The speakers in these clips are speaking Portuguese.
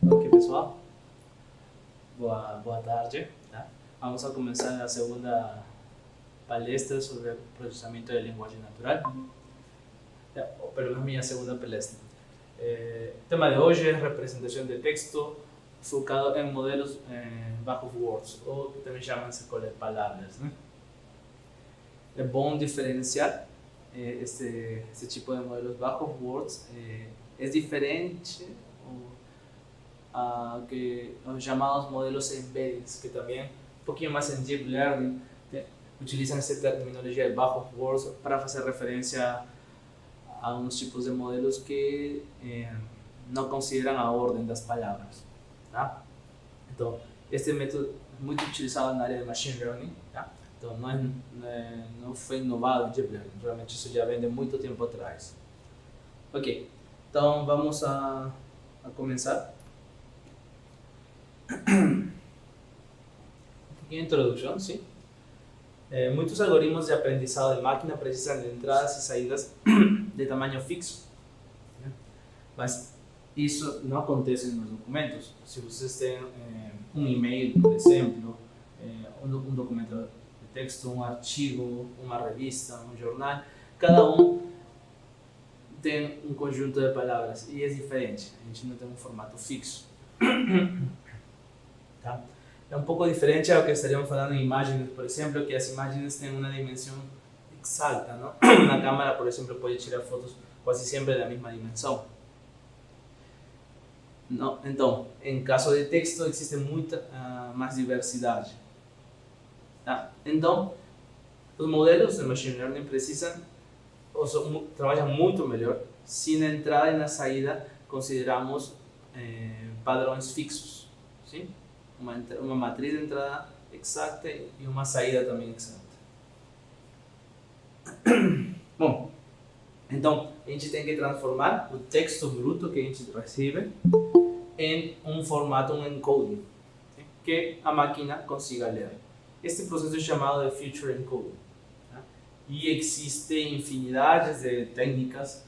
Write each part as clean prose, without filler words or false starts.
Ok, pessoal, boa tarde. Tá? Vamos a começar a segunda palestra sobre processamento de linguagem natural. Perdão, minha segunda palestra. O tema de hoje é representação de texto focado em modelos bajo words, ou que também chamam-se de palavras. Né? É bom diferenciar este tipo de modelos bajo words. É diferente que os llamados modelos embedded, que también un poquito más en Deep Learning utilizan esta terminología de bajos words para hacer referencia a unos tipos de modelos que no consideran a orden das palavras. Tá? Então, este método é muito utilizado na área de Machine Learning. Tá? Então, não foi inovado em Deep Learning, realmente isso já vem de muito tempo atrás. Ok, então vamos a começar. Pequena introdução, sim. Muitos algoritmos de aprendizado de máquina precisam de entradas e saídas de tamanho fixo, né? Mas isso não acontece nos documentos. Se vocês têm um e-mail, por exemplo, um documento de texto, um artigo, uma revista, um jornal, cada um tem um conjunto de palavras e é diferente. A gente não tem um formato fixo. Tá? É um pouco diferente ao que estaríamos falando em imagens, por exemplo, que as imagens têm uma dimensão exata, não? Na câmera, por exemplo, pode tirar fotos quase sempre da mesma dimensão. Não? Então, em caso de texto, existe muita mais diversidade. Tá? Então, os modelos de Machine Learning trabalham muito melhor se na entrada e na saída consideramos padrões fixos. Sim? Uma matriz de entrada exata e uma saída também exata. Bom, então a gente tem que transformar o texto bruto que a gente recebe em um formato, um encoding, que a máquina consiga ler. Este processo é chamado de feature encoding. Tá? E existem infinidades de técnicas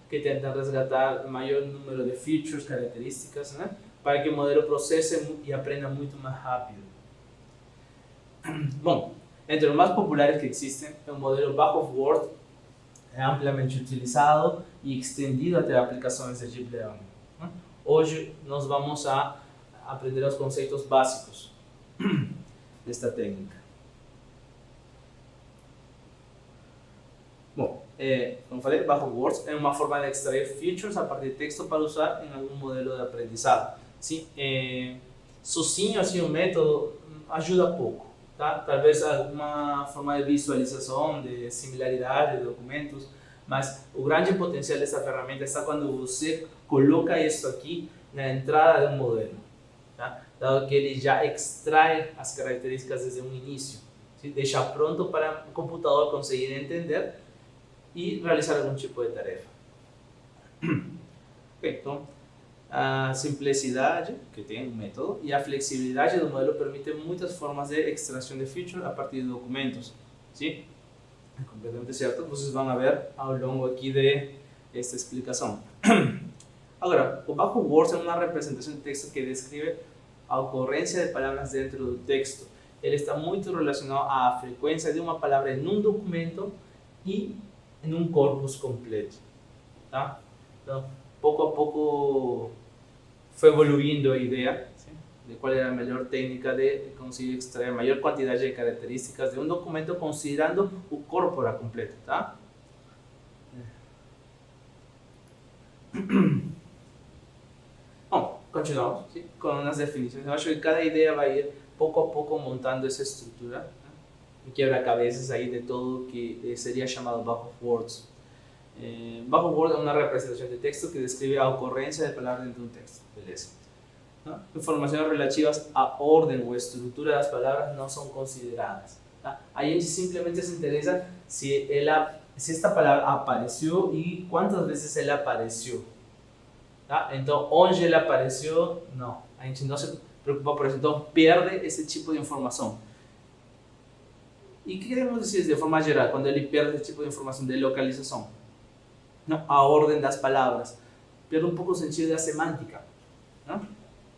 que tentam resgatar o maior número de features, características, né? Para que o modelo processe e aprenda muito mais rápido. Bom, entre os mais populares que existem, o modelo Back-of Word é amplamente utilizado e extendido até aplicações de Deep Learning. Hoje nós vamos a aprender os conceitos básicos desta técnica. Bom, como falei, Back-of Words é uma forma de extrair features a partir de texto para usar em algum modelo de aprendizado. Sim, sozinho assim o método ajuda pouco, tá? Talvez alguma forma de visualização, de similaridade de documentos, mas o grande potencial dessa ferramenta está quando você coloca isso aqui na entrada de um modelo, tá? Dado que ele já extrai as características desde o início, sim? Deixa pronto para o computador conseguir entender e realizar algum tipo de tarefa. Okay, então, a simplicidade que tem o método e a flexibilidade do modelo permitem muitas formas de extração de features a partir de documentos. Sim? É completamente certo. Vocês vão ver ao longo aqui desta explicação. Agora, o Back-of Words é uma representação de texto que descreve a ocorrência de palavras dentro do texto. Ele está muito relacionado à frequência de uma palavra em um documento e em um corpus completo. Tá? Então, pouco a pouco foi evoluindo a ideia, sim, de qual era a melhor técnica de conseguir extrair a maior quantidade de características de um documento considerando o corpora completo, tá? Bom, continuamos, sim, com as definições. Eu acho que cada ideia vai ir pouco a pouco montando essa estrutura, né? Um quebra-cabeças aí de todo o que seria chamado Back-of Words. Back-of Word é uma representação de texto que descreve a ocorrência de palavras dentro de um texto. Beleza. Não? Informações relativas à ordem ou estrutura das palavras não são consideradas. Tá? A gente simplesmente se interessa se esta palavra apareceu e quantas vezes ela apareceu. Tá? Então, onde ela apareceu, não. A gente não se preocupa por isso. Então, perde esse tipo de informação. E o que queremos dizer de forma geral quando ele perde esse tipo de informação de localização? Não, a ordem das palavras. Perde um pouco o sentido da semântica. Não?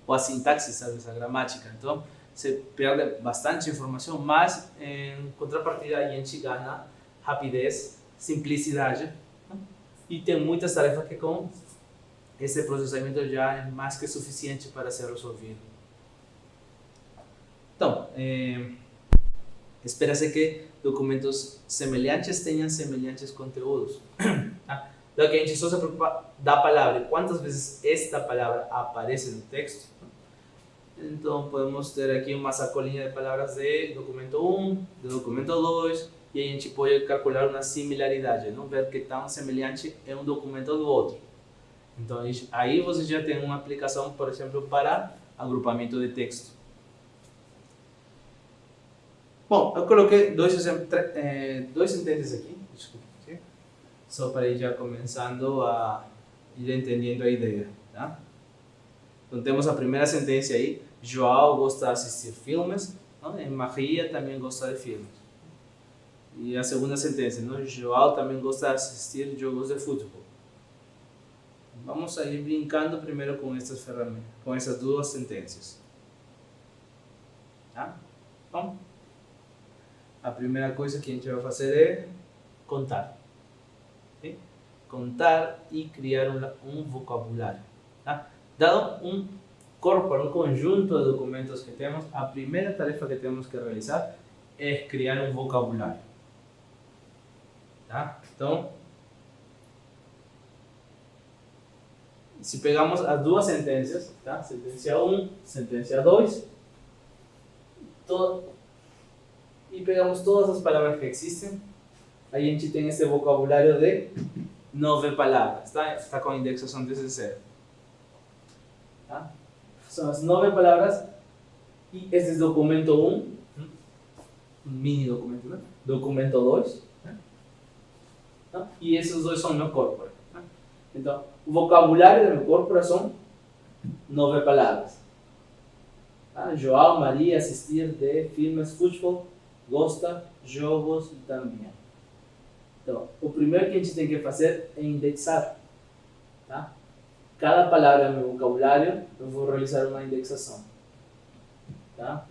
ou a sintaxe, sabe, essa gramática. Então, se perde bastante informação, mas em contrapartida a gente ganha rapidez, simplicidade, e tem muitas tarefas que com esse processamento já é mais que suficiente para ser resolvido. Então, espera-se que documentos semelhantes tenham semelhantes conteúdos. Tá? Então, que a gente só se preocupa da palavra, quantas vezes esta palavra aparece no texto. Então, podemos ter aqui uma sacolinha de palavras de documento 1, de documento 2, e a gente pode calcular uma similaridade, não ver que tão semelhante é um documento do outro. Então, aí você já tem uma aplicação, por exemplo, para agrupamento de texto. Bom, eu coloquei dois sentenças aqui, desculpa, só para ir já começando a ir entendendo a ideia, tá? Então temos a primeira sentença aí, João gosta de assistir filmes, não? E Maria também gosta de filmes. E a segunda sentença, não? João também gosta de assistir jogos de futebol. Vamos a ir brincando primeiro com essas ferramentas, com essas duas sentenças. Tá? Bom, a primeira coisa que a gente vai fazer é contar. Okay? Contar e criar um vocabulário. Tá? Dado um corpo, um conjunto de documentos que temos, a primeira tarefa que temos que realizar é criar um vocabulário. Tá? Então, se pegamos as duas sentenças, tá? Sentença 1, sentença 2, e pegamos todas as palavras que existem, aí a gente tem esse vocabulário de 9 palavras, tá? Está com indexação desde 0. Tá? São as 9 palavras, e esse é documento 1, um mini documento, né? Documento 2, né? Tá? E esses dois são meu corpo. Tá? Então, o vocabulário do meu corpo são 9 palavras. Tá? João, Maria, assistir de filmes, futebol, gosta, jogos também. Então, o primeiro que a gente tem que fazer é indexar. Tá? Cada palavra no meu vocabulário, eu vou realizar uma indexação. Tá?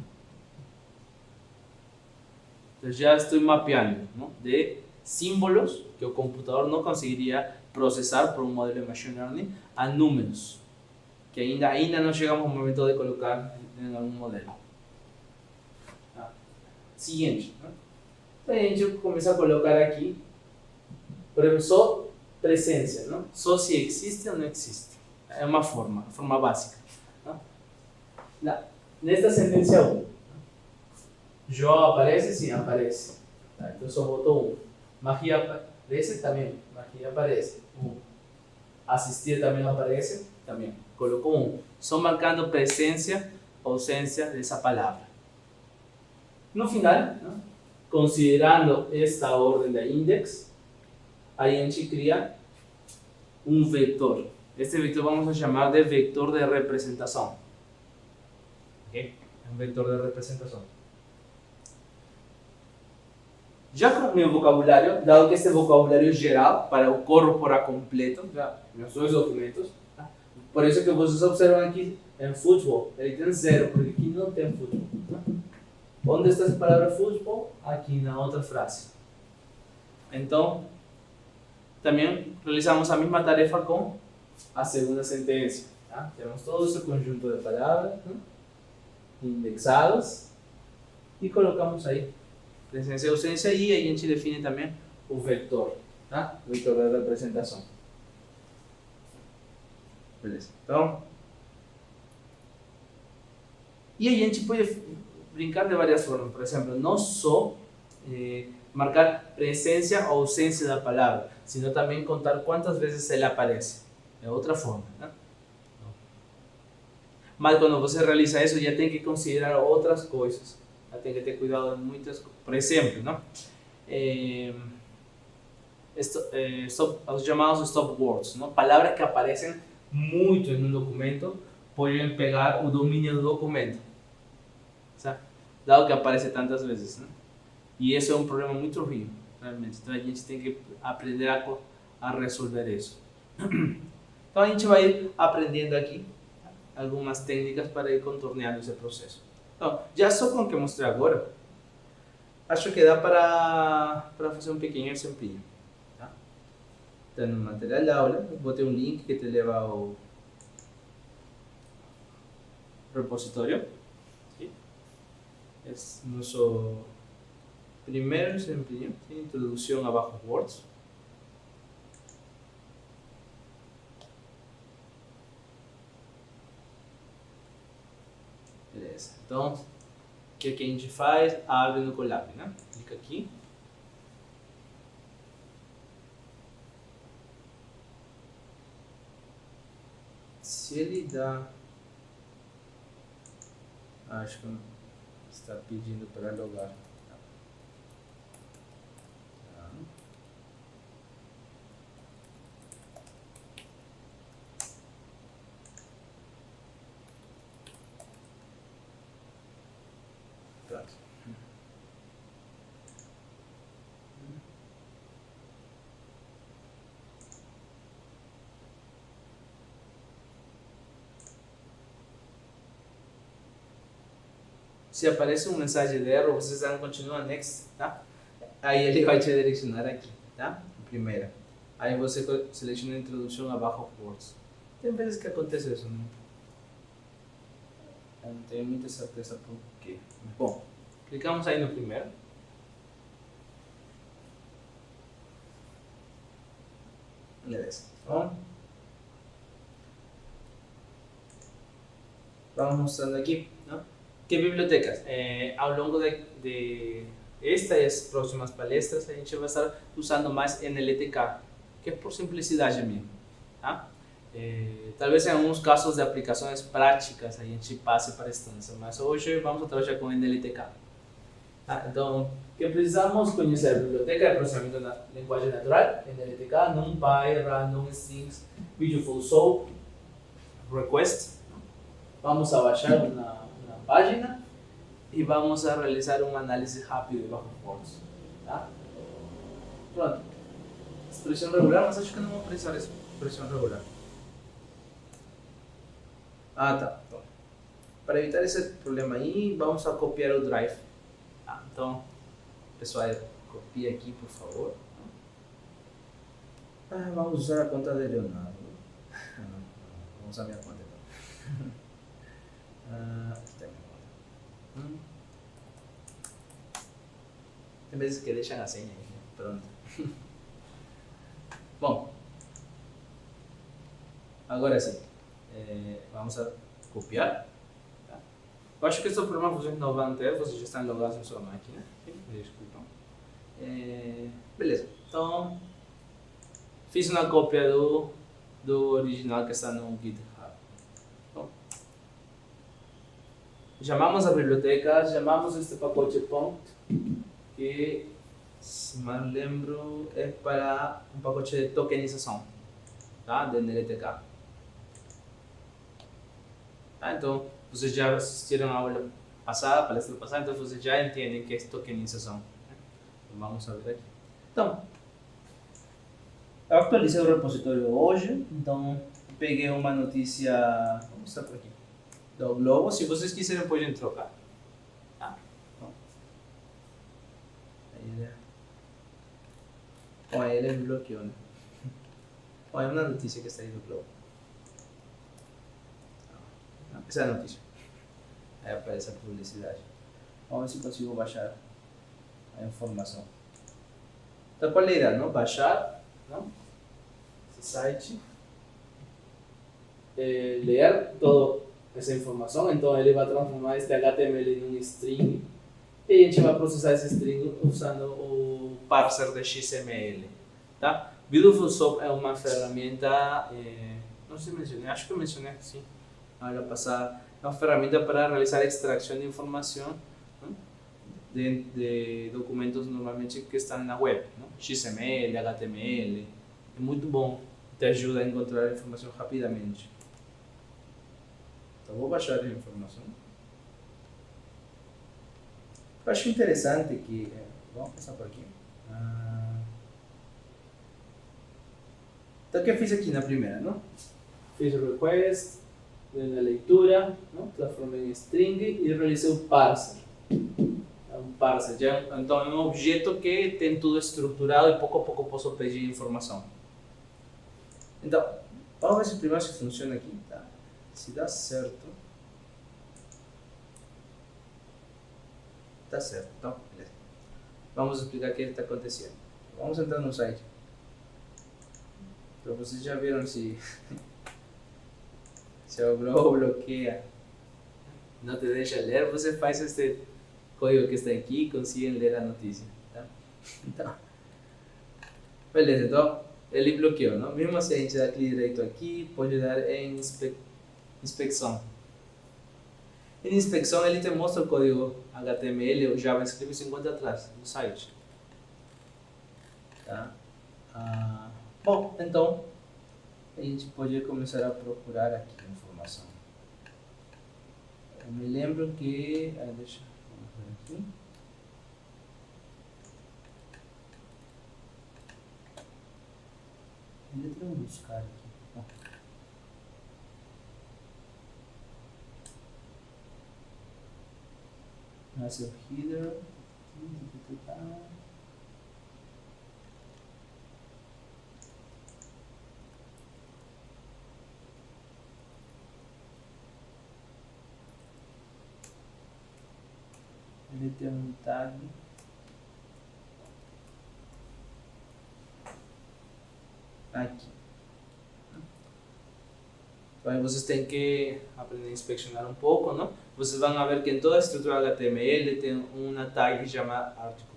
Então, já estou mapeando, não? De símbolos que o computador não conseguiria processar por um modelo de machine learning a números, que ainda não chegamos ao momento de colocar em algum modelo. Tá? Seguinte, né? Então a gente começa a colocar aqui, por exemplo, só presença, não? Só se existe ou não existe. É uma forma básica. Tá? Nesta sentença 1, João aparece? Sim, aparece. Tá? Então só botou 1. Magia aparece? Também. Magia aparece. 1. Assistir também aparece? Também. Colocou 1. Só marcando presença, ausência dessa palavra. No final, né, considerando esta ordem da index, aí a gente cria um vetor. Este vetor vamos a chamar de vetor de representação. Okay? Um vetor de representação. Já com o meu vocabulário, dado que este vocabulário é geral para o corpora completo, já meus dois documentos, tá? Por isso que vocês observam aqui em futebol, ele tem 0, porque aqui não tem futebol. Tá? Onde está essa palavra futebol? Aqui na outra frase. Então, também realizamos a mesma tarefa com a segunda sentença. Tá? Temos todo esse conjunto de palavras, né, indexadas, e colocamos aí presença e ausência, e a gente define também o vetor, tá? O vetor de representação. Beleza. Então, e a gente pode brincar de várias formas. Por exemplo, não só marcar presença ou ausência da palavra, sino também contar quantas vezes ela aparece. É outra forma, né? Mas quando você realiza isso, já tem que considerar outras coisas. Já tem que ter cuidado de muitas coisas. Por exemplo, não? Os chamados stop words, não? Palavras que aparecem muito em um documento podem pegar o domínio do documento, sabe? Dado que aparece tantas vezes, né? E esse é um problema muito ruim, realmente. Então a gente tem que aprender a resolver isso. Então a gente vai aprendendo aqui algumas técnicas para ir contorneando esse processo. Então, já só com o que eu mostrei agora, acho que dá para fazer um pequeno exemplinho. Tá? Então, no material da aula, eu botei um link que te leva ao repositório. ¿Sí? Es nuestro primer exemplinho, ¿sí? Introducción a Bajos Words. Beleza. Então, o que a gente faz? Abre no Colab, né? Clica aqui. Se ele dá... Acho que está pedindo para logar. Pronto. Se aparece uma mensagem de erro, vocês vão continuar next, tá? Aí ele vai te direcionar aqui, tá? Primeira. Aí você seleciona a introdução a Bajos Words. Tem vezes que acontece isso, né? Eu não tenho muita certeza por quê. Bom, clicamos aí no primeiro. Beleza. Então, vamos mostrando aqui, né? Que bibliotecas? Ao longo de esta e as próximas palestras, a gente vai estar usando mais NLTK, que é por simplicidade mesmo. Tá? Talvez em alguns casos de aplicações práticas a gente passe para a instância, mas hoje vamos trabalhar com NLTK. Tá? Então, o que precisamos conhecer a biblioteca de processamento da linguagem natural, NLTK, NumPy, Random Strings, Beautiful Soup, Request. Vamos a baixar uma página e vamos a realizar uma análise rápida de Bajos Words. Tá? Pronto. Expressão regular, mas acho que não vou precisar de expressão regular. Ah, tá. Então, para evitar esse problema aí, vamos a copiar o drive. Tá? Então, pessoal, copia aqui, por favor. Vamos usar a conta de Leonardo. Vamos usar a minha conta então. Esta é a minha conta. Tem vezes que deixam a senha aí. Pronto. Bom, agora sim. Vamos a copiar. Tá? Eu acho que esse problema vocês não vão ter, vocês já estão logados em sua máquina. Desculpa. Beleza. Então, fiz uma cópia do original que está no GitHub. Então, chamamos a biblioteca, chamamos este pacote .ponct, que, se me lembro, é para um pacote de tokenização, tá? De NLTK. Tá? Então, vocês já assistiram a aula passada, a palestra passada, então vocês já entendem que é tokenização. Então, vamos ver aqui. Então, eu atualizei o repositório hoje, então peguei uma notícia, vou mostrar por aqui, do Globo. Se vocês quiserem, podem trocar. Tá? Então, aí ele bloqueou, né? Bom, é uma notícia que está aí do Globo. Essa é a notícia. Aí aparece a publicidade. Vamos ver se consigo baixar a informação. Então, qual é a ideia? Não? Baixar, não? Esse site, ler toda essa informação. Então, ele vai transformar este HTML em um string e a gente vai processar esse string usando o parser de XML. Tá? Beautiful Soup é uma ferramenta, não sei se mencionei, acho que eu mencionei, sim. Aula passada, é uma ferramenta para realizar extração de informação, né, de documentos normalmente que estão na web, né, XML, HTML, é muito bom, te ajuda a encontrar informação rapidamente. Então vou baixar a informação. Eu acho interessante que, vamos passar por aqui. Então o que eu fiz aqui na primeira, não? Fiz o request. na leitura, não? Transformei em string e realizei um parser. Um parser, então é um objeto que tem tudo estruturado e pouco a pouco posso pedir informação. Então, vamos ver se primeiro se funciona aqui, tá? Se dá certo. Tá certo, então, beleza. Vamos explicar o que está acontecendo. Vamos entrar no site. Então vocês já viram se se o Grow bloqueia, não te deixa ler, você faz este código que está aqui e consegue ler a notícia, tá? Então, beleza, então ele bloqueou, não? Mesmo assim a gente dá clique direito aqui, pode dar em inspeção. Em inspeção ele te mostra o código HTML ou JavaScript se encontra atrás do site, tá? Bom, então a gente pode começar a procurar aqui a informação. Eu me lembro que... deixa eu ver aqui. Deixa eu buscar aqui. Massive header. Ele tem um tag aqui. Então aí vocês têm que aprender a inspecionar um pouco, não? Vocês vão ver que em toda a estrutura HTML tem uma tag chamada article.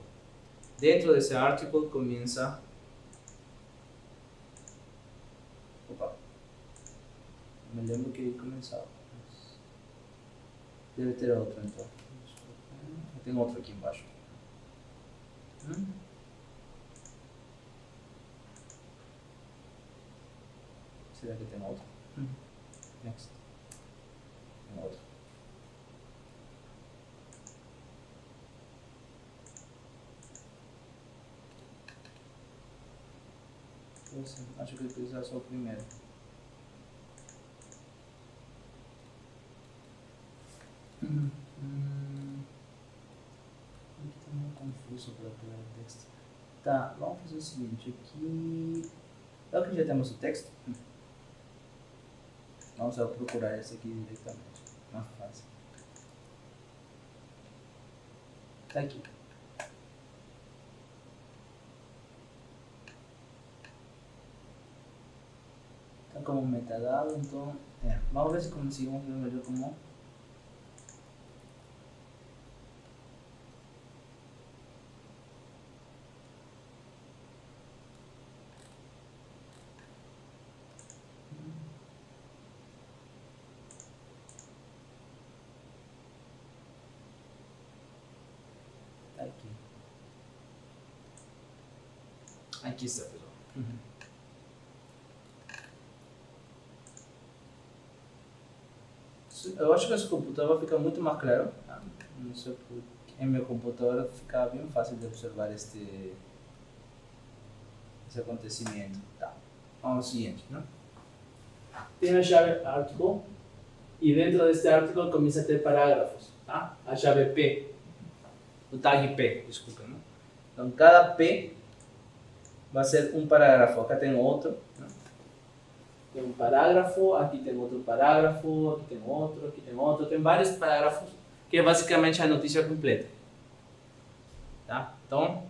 Dentro desse article começa... Opa! Me lembro que começava. Deve ter outro então. Tem outro aqui embaixo. Será que tem outro? Next. Tem outro. Acho que ele precisa só o primeiro. Aqui tá meio confuso para pegar o texto. Tá, vamos fazer o seguinte, aqui... É que já temos o texto. Vamos só procurar esse aqui diretamente. Mais fácil. Tá aqui. Tá como metadado, então... vamos ver se conseguimos ver melhor como... Aqui. Aqui está, pessoal. Eu acho que esse computador vai ficar muito mais claro. Não sei porque em meu computador fica bem fácil de observar esse acontecimento. Tá. Vamos ao seguinte, né? Tem a chave article e dentro deste article começa a ter parágrafos, tá? A chave P. O tag P, desculpa, né? Então cada P vai ser um parágrafo. Acá tem outro, né? Tem um parágrafo, aqui tem outro parágrafo, aqui tem outro, aqui tem outro. Tem vários parágrafos que é basicamente a notícia completa, tá? Então,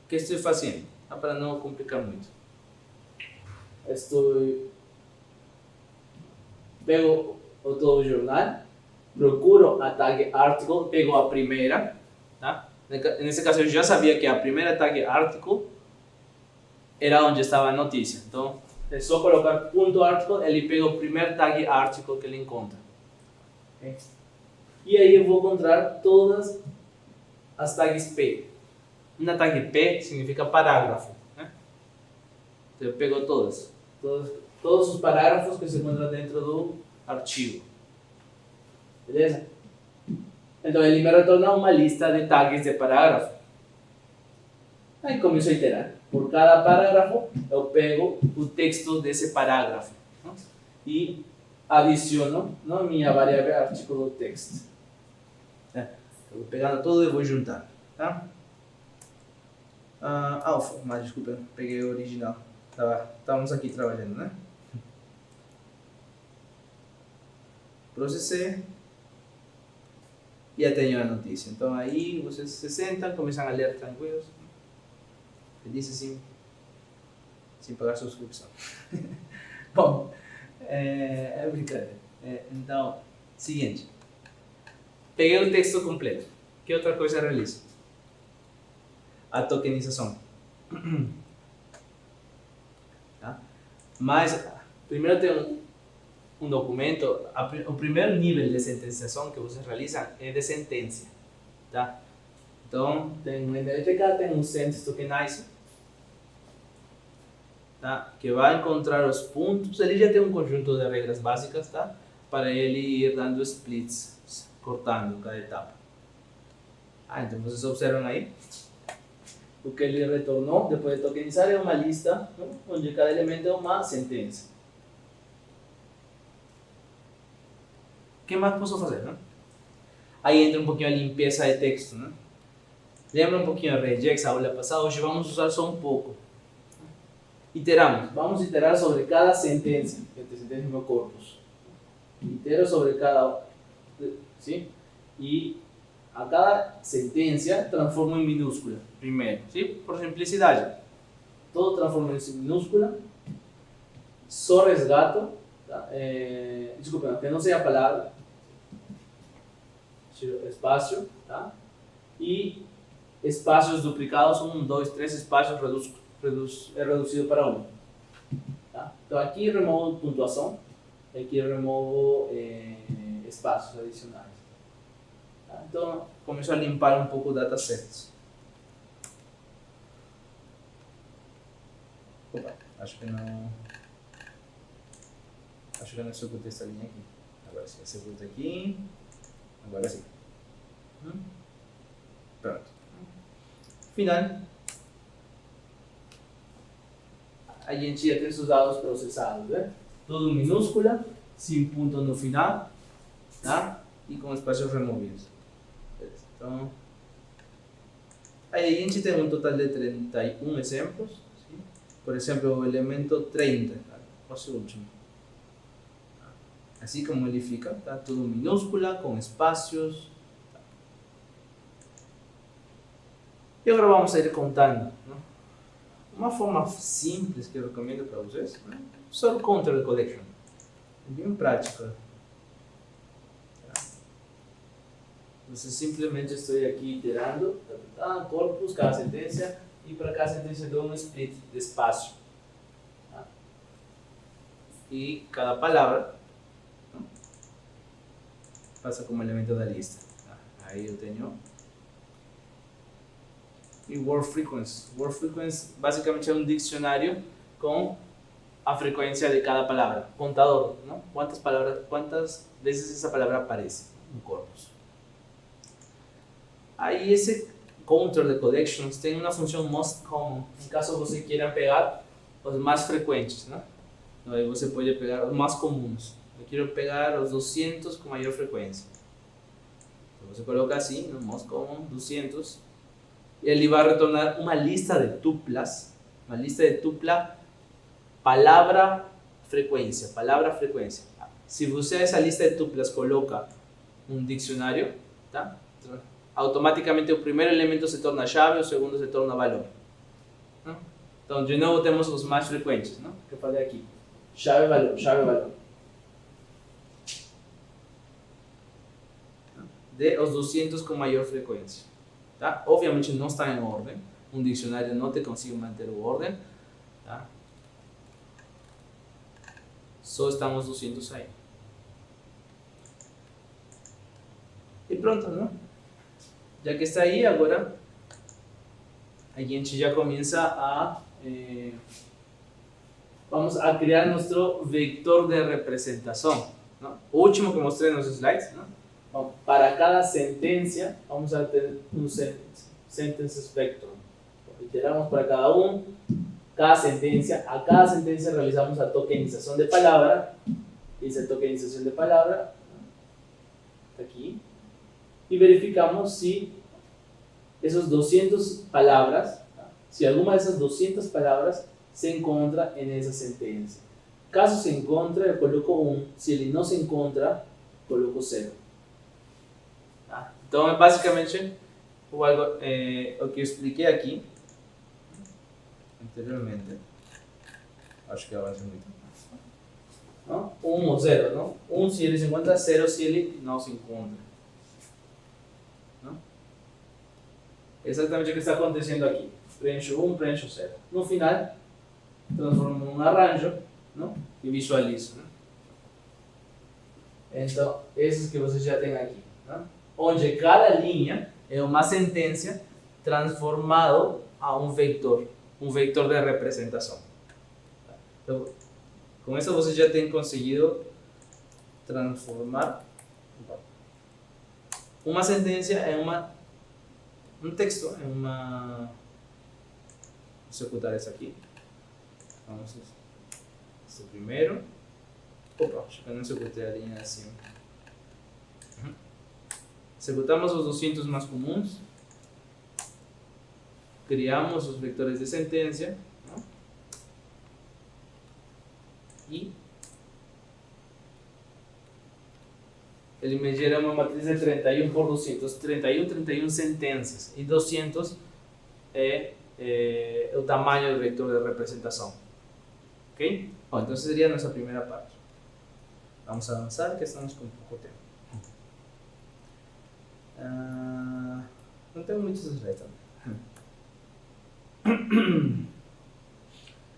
o que estou fazendo? Para não complicar muito. Pego o todo jornal, procuro a tag article, pego a primeira, tá? Nesse caso eu já sabia que a primeira tag article era onde estava a notícia. Então é só colocar ponto .article, ele pega o primeiro tag article que ele encontra. Okay? E aí eu vou encontrar todas as tags P. Uma tag P significa parágrafo, né? Então eu pego todos os parágrafos que se encontram dentro do artigo. Beleza? Então ele me retorna uma lista de tags de parágrafo. Aí começo a iterar. por cada parágrafo, eu pego o texto desse parágrafo, não? E adiciono, não, minha variável artículo text. Eu vou pegando tudo e vou juntar, tá? Mas desculpa, peguei o original. Estávamos aqui trabalhando, né? Processei. E já tenho a notícia. Então aí vocês se sentam, começam a ler tranquilos, felizes sem pagar subscrição. Bom, é brincadeira. Então, seguinte. Peguei o texto completo. Que outra coisa realizo? A tokenização. Tá? Mas, primeiro tem um documento, o primeiro nível de sentenciação que você realiza é de sentença, tá? Então, tem no NLTK, tem um sentence tokenizer, tá? Que vai encontrar os pontos, ele já tem um conjunto de regras básicas, tá? Para ele ir dando splits, cortando cada etapa. Então vocês observam aí, o que ele retornou depois de tokenizar é uma lista, não? Onde cada elemento é uma sentença. O que mais posso fazer, né? Aí entra um pouquinho a limpeza de texto, né? Lembra um pouquinho a regex, a aula passada? Hoje vamos usar só um pouco. Iteramos. Vamos iterar sobre cada sentença, entre sentença e meu corpus. Itero sobre cada... Sim? E a cada sentença transformo em minúscula, primeiro. Sim? Por simplicidade. Todo transformo em minúscula. Só resgato. Tá? Desculpa, que não sei a palavra. Espaço, tá? E espaços duplicados, 1, 2, 3 espaços é reduzido para 1. Tá? Então aqui removo pontuação, aqui removo espaços adicionais. Tá? Então começo a limpar um pouco o datasets. Opa, acho que não executei essa linha aqui. Agora sim, executa aqui. Agora sim. Pronto. Final. A gente já tem os dados processados, né? Tudo minúscula, sem ponto no final, tá? E com espaços removidos. Então, aí a gente tem um total de 31 exemplos. Sim? Por exemplo, o elemento 30, tá? Quase o último. Assim como ele fica, tá? Tudo minúscula, com espaços. Tá? E agora vamos a ir contando, né? Uma forma simples que eu recomendo para vocês, né? Só o counter de collection. É bem prática. Tá? Você simplesmente estou aqui iterando, corpus, cada sentença, e para cada sentença dou um split de espaço. Tá? E cada palavra passa como elemento da lista. Aí eu tenho. E word frequency. Word frequency basicamente é um dicionário com a frequência de cada palavra. Contador, não? Quantas vezes essa palavra aparece no corpus. Aí esse counter de collections tem uma função most common. Em caso você queira pegar os mais frequentes, né? Então aí você pode pegar os mais comuns. Eu quero pegar os 200 com maior frequência. Então você coloca assim, no most common, 200. E ele vai retornar uma lista de tuplas. Uma lista de tupla, palavra, frequência. Se você essa lista de tuplas coloca um dicionário, tá? Automaticamente o primeiro elemento se torna chave, o segundo se torna valor. Então, de novo, temos os mais frequentes, não? Que eu falei aqui. Chave, valor, chave, valor. De os 200 com maior frequência. Tá? Obviamente não está em ordem. Um dicionário não te consigo manter o ordem. Tá? Só estamos 200 aí. E pronto, não? Já que está aí, agora a gente já começa a... vamos a criar nosso vetor de representação. Não? O último que mostrei nos slides. Não? Bom, para cada sentença, vamos a ter um sentence spectrum. iteramos para cada uno, a cada sentencia realizamos la tokenización de palabra, dice tokenización de palabra, aquí, y verificamos si esos 200 palabras, si alguna de esas 200 palabras se encuentra en esa sentencia. Caso se encuentre, yo coloco 1, si no se encuentra, coloco 0. Então, basicamente, lo que eu expliquei aqui anteriormente. Acho que avança muito. 1 ou 0, não? 1 se ele se encontra, 0 se ele não se encontra. Não? Exatamente o que está acontecendo aqui. Preencho 1, preencho 0. No final, transformo em um arranjo, não? E visualizo. Não? Então, esses que vocês já têm aqui. Não? Onde cada linha é uma sentença transformado a um vector de representação. Então, com isso você já tem conseguido transformar uma sentença em um texto, em uma... Vou executar isso aqui. Vamos esse primeiro. Opa, acho que eu não executei a linha acima. Executamos os 200 mais comuns. Criamos os vectores de sentencia, ¿no? Y ele me gera uma matriz de 31 por 200, 31 sentencias, y 200 é o tamanho do vector de representação. Ok? Bom, então seria a nossa primeira parte. Vamos avançar, que estamos com pouco tempo. Não tenho muitos slides.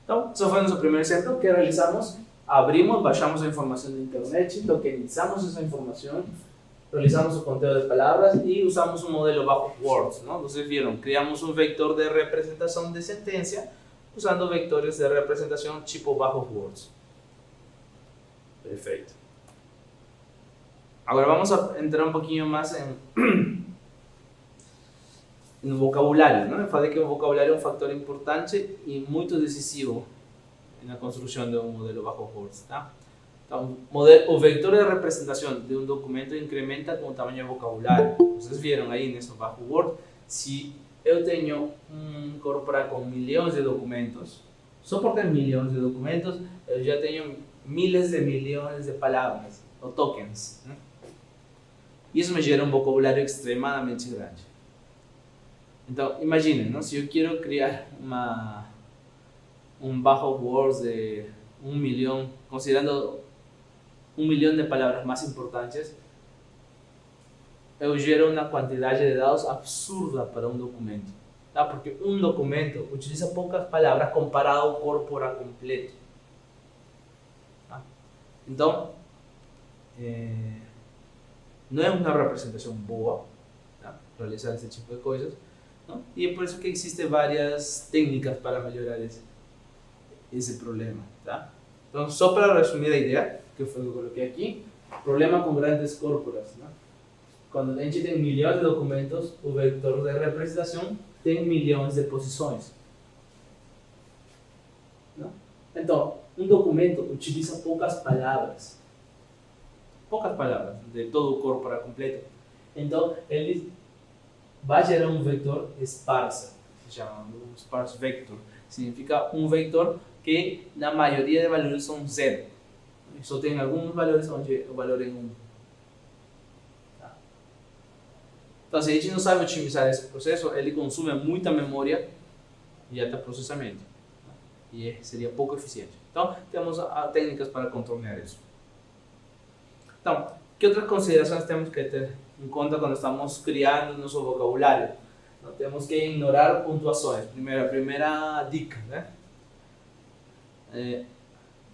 Então, esse foi o nosso primeiro exemplo que realizamos. Abrimos, baixamos a informação da internet, tokenizamos essa informação, realizamos o conteo de palavras e usamos um modelo bajo words, ¿no? Vocês viram, criamos um vector de representação de sentença usando vectores de representação tipo bajo words. Perfeito. Agora vamos a entrar um pouquinho mais no vocabulário, não? Eu falei que o vocabulário é um fator importante e muito decisivo na construção de um modelo bajo words, tá? Então, o vector de representação de um documento incrementa com o tamanho do vocabulário. Vocês viram aí nesse bajo word, se eu tenho um corpora com milhões de documentos, só por ter milhões de documentos, eu já tenho miles de milhões de palavras, ou tokens, né? Isso me gera um vocabulário extremadamente grande. Então, imaginem, não? Se eu quero criar um bajo words de 1 milhão, considerando 1 milhão de palavras mais importantes, eu gero uma quantidade de dados absurda para um documento, tá? Porque um documento utiliza poucas palavras comparado ao corpora completo, tá? Então, não é uma representação boa, tá? Realizar esse tipo de coisas, não? E é por isso que existem várias técnicas para melhorar esse problema, tá? Então, só para resumir a ideia, que foi o que eu coloquei aqui, problema com grandes corporas, né? Quando a gente tem milhões de documentos, o vector de representação tem milhões de posições, não? Então, um documento utiliza poucas palavras de todo o corpora completo. Então, ele vai gerar um vector esparsa, se chama um sparse vector. Significa um vector que na maioria de valores são 0. Só tem alguns valores onde o valor é 1. Tá? Então, se a gente não sabe otimizar esse processo, ele consome muita memória e até processamento. Tá? E seria pouco eficiente. Então, temos técnicas para contornar isso. Então, que outras considerações temos que ter em conta quando estamos criando nosso vocabulário? Não temos que ignorar pontuações. Primeira dica, né?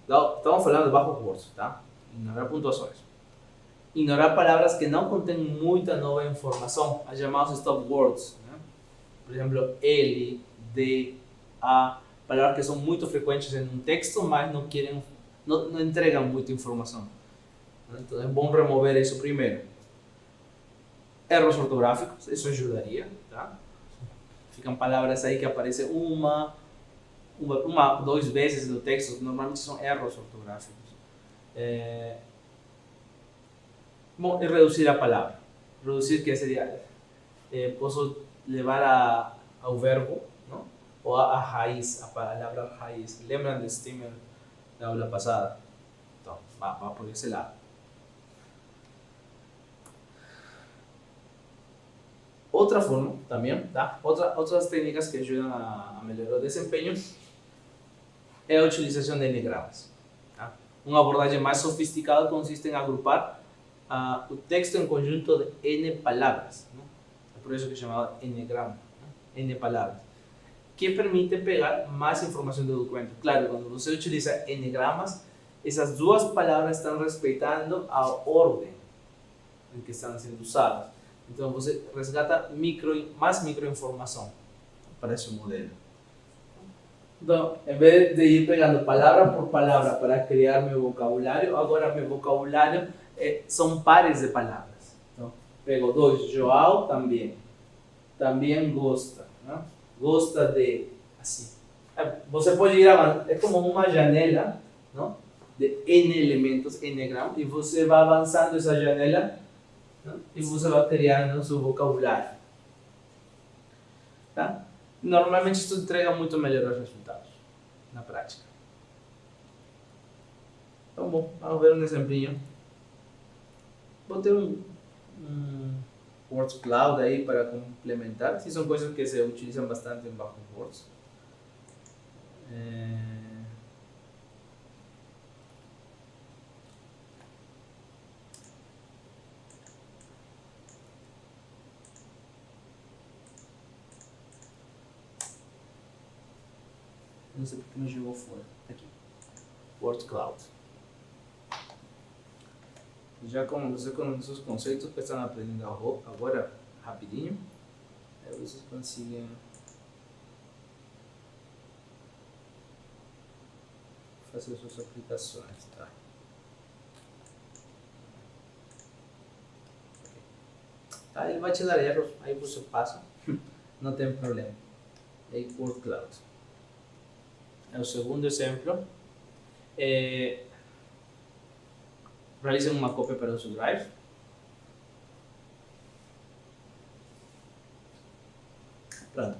Estamos falando de bajo words, tá? Ignorar pontuações. Ignorar palavras que não contêm muita nova informação, as chamadas stop words, né? Por exemplo, L, D, A, palavras que são muito frequentes em um texto, mas não entregam muita informação. Então é bom remover isso primeiro. Erros ortográficos, isso ajudaria, tá? ficam palavras aí que aparecem uma, duas vezes no texto, normalmente são erros ortográficos. Bom, es reducir a palavra. Reducir, que seria, posso levar ao verbo, não? Ou a raiz, a palavra raiz. Lembram do Stimmer da aula passada? Então, va por esse lado. Outra forma também, tá? Outras técnicas que ajudam a melhorar o desempenho é a utilização de enegramas. Tá? Uma abordagem mais sofisticada consiste em agrupar o texto em conjunto de N palavras. Não? É por isso que é chamado enegrama, não? N palavras, que permite pegar mais informação do documento. Claro, quando você utiliza enegramas, essas duas palavras estão respeitando a ordem em que estão sendo usadas. Então você resgata mais microinformação para esse modelo. Então, em vez de ir pegando palavra por palavra para criar meu vocabulário, agora meu vocabulário são pares de palavras. Então, pego dois, João também gosta, né? Gosta de, assim. Você pode ir avançando, é como uma janela, não? De N elementos, enegrama, e você vai avançando essa janela, não? E você vai criando seu vocabulário. Tá? Normalmente isso entrega muito melhores resultados na prática. Então, bom, vamos ver um exemplinho. Vou ter um Words Cloud aí para complementar. Sim, são coisas que se utilizam bastante em Backup Words. Não sei porque me jogou fora. Aqui. Word Cloud. Já como você conhece os conceitos que estão aprendendo agora rapidinho, aí vocês conseguem fazer suas aplicações, tá? Tá, ele vai te dar erros, aí você passa, não tem problema. Aí Word Cloud. O segundo exemplo é realize uma cópia para o seu Drive. Pronto.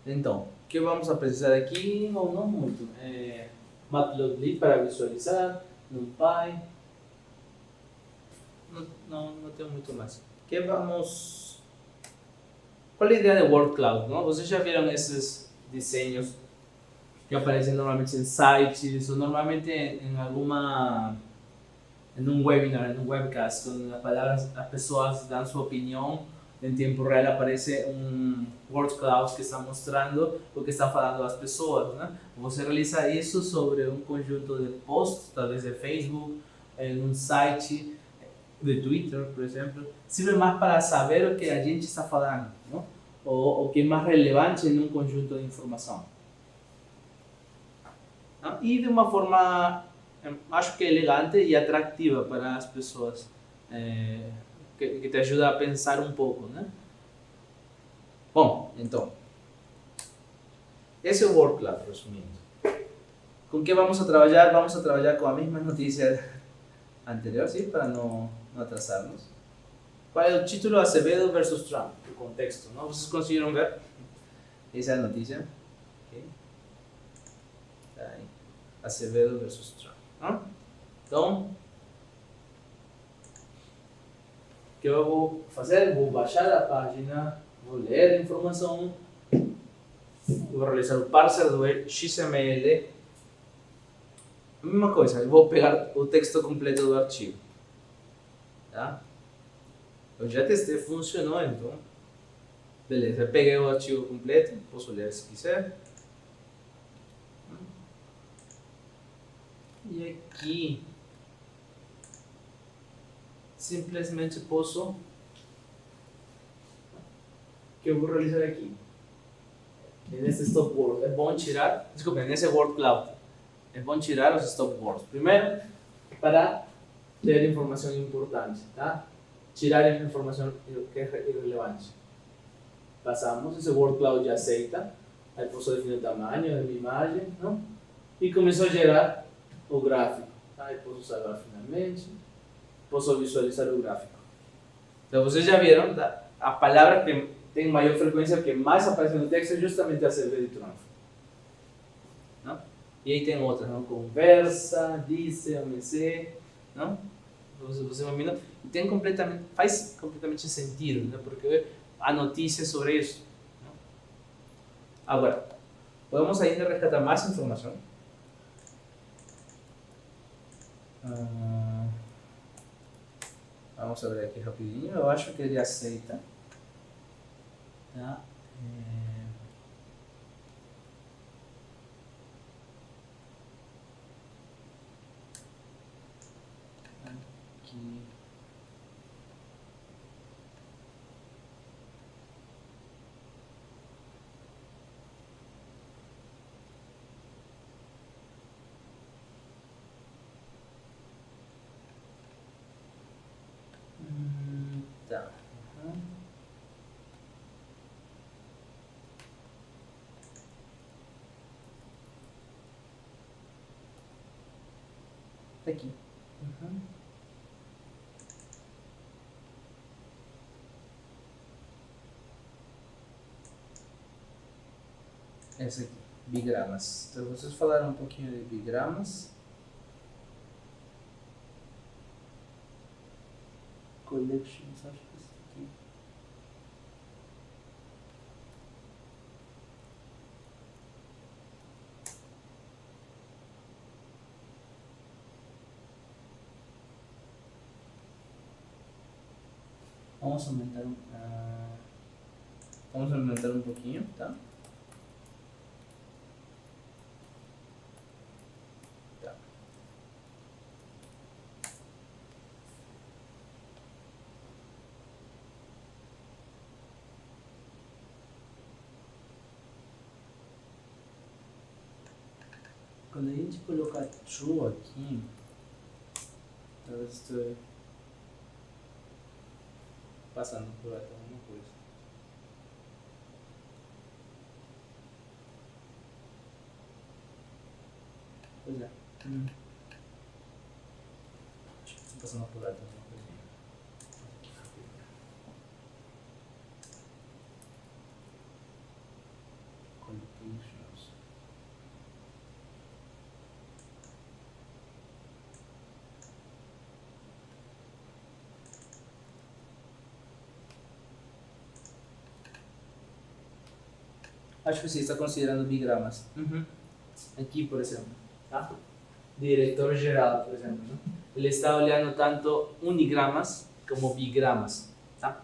Então, o que vamos a precisar aqui? Não muito. Matplotlib para visualizar, NumPy. Não tem muito mais. Que vamos... Qual é a ideia de Word Cloud? Não? Vocês já viram esses desenhos que aparecem normalmente em sites ou normalmente em um webinar, em um webcast, quando as pessoas dão sua opinião em tempo real, aparece um Word Cloud que está mostrando o que está falando as pessoas, né? Você realiza isso sobre um conjunto de posts, talvez de Facebook, em um site de Twitter, por exemplo, sirve mais para saber o que a gente está falando, não? Ou o que é mais relevante em um conjunto de informação. E de uma forma, acho que elegante e atrativa para as pessoas, que te ajuda a pensar um pouco, né? Bom, então, esse é o Word Cloud, resumindo. Com que vamos a trabalhar? Vamos a trabalhar com a mesma notícia anterior, ¿sí? Para no atrasarnos. ¿Cuál es el título? Acevedo versus Trump, el contexto, ¿no? ¿Ustedes consiguieron ver esa noticia? Okay. Está ahí. Acevedo versus Trump, ¿no? Então, o que eu vou fazer? Vou baixar a página, vou ler a informação, vou realizar o parser do XML. A mesma coisa, eu vou pegar o texto completo do arquivo. Tá? Eu já testei, funcionou, então. Beleza, eu peguei o arquivo completo, posso ler se quiser. E aqui, simplesmente posso, o que eu vou realizar aqui? Nesse stop word, é bom tirar, desculpa, nesse Word Cloud, é bom tirar os stop words. Primeiro, para ter informação importante, tá? tirar información que es irrelevante. Pasamos, esse word cloud já aceita, aí posso definir o tamanho da minha imagem, não? E começou a gerar o gráfico. Aí posso salvar finalmente, posso visualizar o gráfico. Então vocês já viram, tá? A palavra que tem maior frequência, que mais aparece no texto, é justamente a server de trunfo. Não? E aí tem outras, não? Conversa, disse, OMC, não? Você imagina, tem completamente, faz completamente sentido, né? Porque há notícias sobre isso. Não? Agora, podemos ainda resgatar mais informação. Vamos abrir aqui rapidinho. Eu acho que ele aceita. Tá? Aqui. Tá. Tá aqui. Essa aqui, bigramas. Então vocês falaram um pouquinho de bigramas. Collections, acho que isso aqui. Vamos aumentar um pouquinho, tá? Quando a gente colocar true aqui, talvez estou passando por aqui alguma coisa. Pois é. Acho que estou passando por aqui alguma coisinha. Collections. Acho que sim, está considerando bigramas. Aqui, por exemplo, tá? Diretor geral, por exemplo, né? Ele está olhando tanto unigramas como bigramas, tá?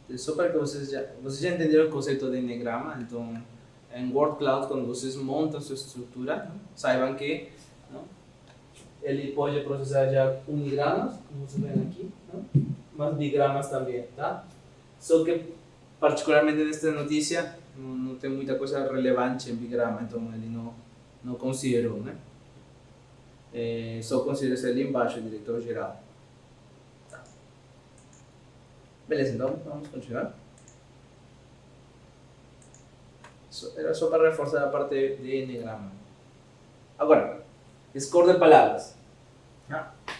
Então, só para que vocês já entenderam o conceito de enegrama. Então, em Word Cloud, quando vocês montam sua estrutura, saibam que, não? Ele pode processar já unigramas, como vocês veem aqui, não? Mas bigramas também, tá? Só que particularmente nesta notícia não tem muita coisa relevante em bigrama, então ele não considerou, né? Só considera esse ali embaixo, diretor geral. Tá. Beleza, então vamos continuar. Era só para reforçar a parte de enegrama. Agora, score de palavras.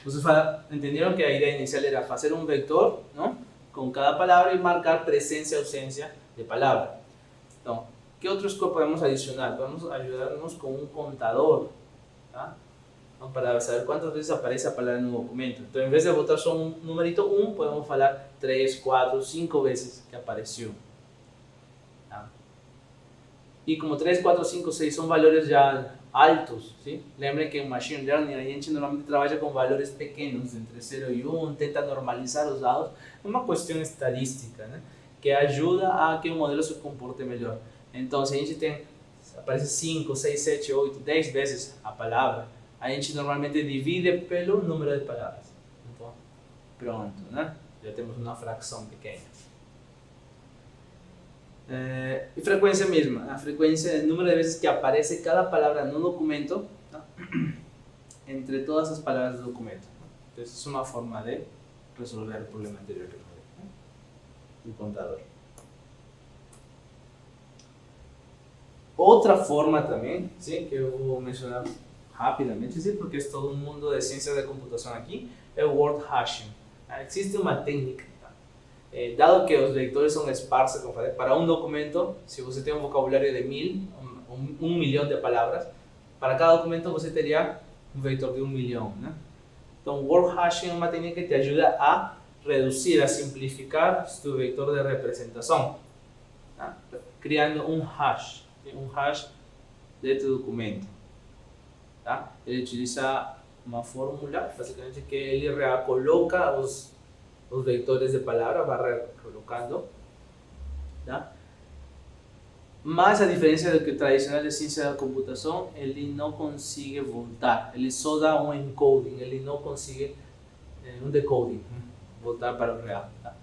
Vocês entenderam que a ideia inicial era fazer um vector, não? Com cada palavra e marcar presença e ausência de palavra. Então, que outros que podemos adicionar? Podemos ajudarnos com um contador, tá? Então, para saber quantas vezes aparece a palavra no documento. Então, em vez de botar só um numerito 1, podemos falar 3, 4, 5 vezes que apareceu. Tá? E como 3, 4, 5, 6 são valores já altos, ¿sí? Lembrem que em Machine Learning a gente normalmente trabalha com valores pequenos, entre 0 e 1, tenta normalizar os dados. É uma questão estadística, né? Que ajuda a que o modelo se comporte melhor. Então, se a gente tem, aparece 5, 6, 7, 8, 10 vezes a palavra, a gente normalmente divide pelo número de palavras. Então, pronto, né? Já temos uma fração pequena. E frequência mesma, a frequência é o número de vezes que aparece cada palavra no documento, tá? Entre todas as palavras do documento. Então, essa é uma forma de resolver el problema anterior que nos dio el contador. Otra forma también, ¿sí?, que voy a mencionar rápidamente, ¿sí?, porque es todo un mundo de ciencias de computación aquí, el word hashing. Existe una técnica, dado que los vectores son esparsos, para un documento, si usted tiene un vocabulario de 1000, un millón de palabras, para cada documento usted tendría un vector de 1.000.000, ¿no? Entonces, word hashing es una técnica que te ayuda a reducir, a simplificar tu vector de representación, ¿no?, creando un hash de tu documento, ¿no? Él utiliza una fórmula, básicamente, que él recoloca los vectores de palabra, va recolocando, ¿no? Mas, a diferencia do que o tradicional de ciência da computação, ele não consegue voltar, ele só dá um encoding, ele não consegue um decoding, voltar para o real, tá?